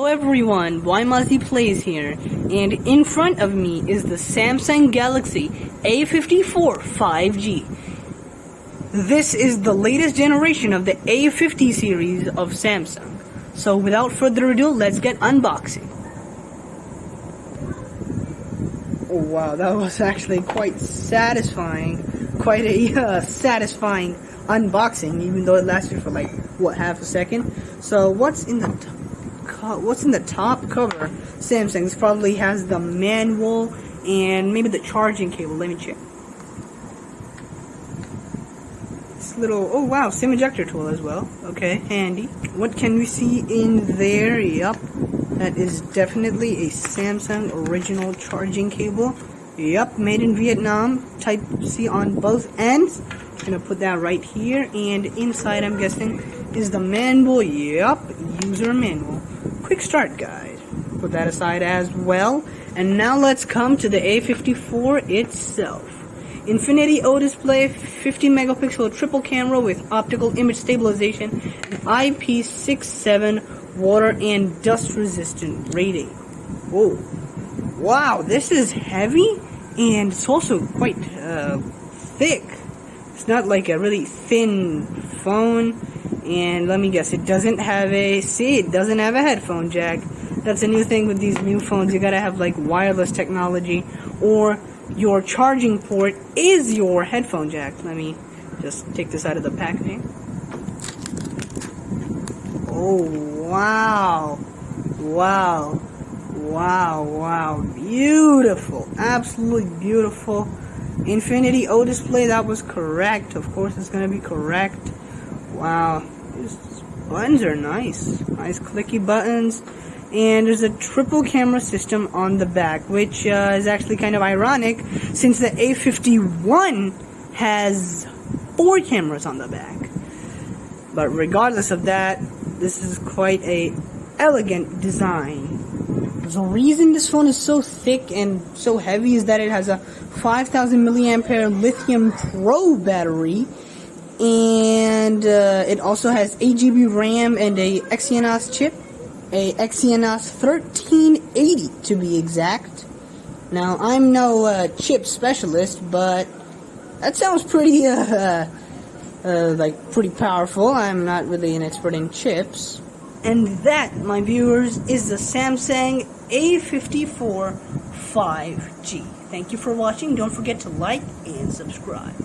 everyone, Wymuzzy Plays here, and in front of me is the Samsung Galaxy A54 5G. This is the latest generation of the A50 series of Samsung. So without further ado, let's get unboxing. Oh wow, that was actually quite satisfying. Quite a satisfying unboxing, even though it lasted for like, what, half a second? So what's in the top cover? Samsung's probably has the manual and maybe the charging cable. Let me check. This little, oh wow, SIM ejector tool as well. Okay, handy. What can we see in there? Yup, that is definitely a Samsung original charging cable. Yup, made in Vietnam. Type C on both ends. Gonna put that right here, and inside, I'm guessing, is the manual. Yup, user manual. Quick start guide. Put that aside as well. And now let's come to the A54 itself. Infinity O display, 50 megapixel triple camera with optical image stabilization, and IP67 water and dust resistant rating. Whoa. Wow, this is heavy, and it's also quite thick. It's not like a really thin phone. And let me guess, it doesn't have a headphone jack. That's a new thing with these new phones. You gotta have like wireless technology, or your charging port is your headphone jack. Let me just take this out of the packaging. Oh wow, wow, wow, wow, beautiful, absolutely beautiful. Infinity O display, that was correct. Of course it's gonna be correct. Wow, these buttons are nice. Nice clicky buttons. And there's a triple camera system on the back, which is actually kind of ironic since the A51 has 4 cameras on the back. But regardless of that, this is quite a elegant design. The reason this phone is so thick and so heavy is that it has a 5,000 milliampere lithium Pro battery, and it also has 8GB RAM and a Exynos chip, a Exynos 1380 to be exact. Now, I'm no chip specialist, but that sounds pretty pretty powerful. I'm not really an expert in chips. And that, my viewers, is the Samsung A54 5G. Thank you for watching. Don't forget to like and subscribe.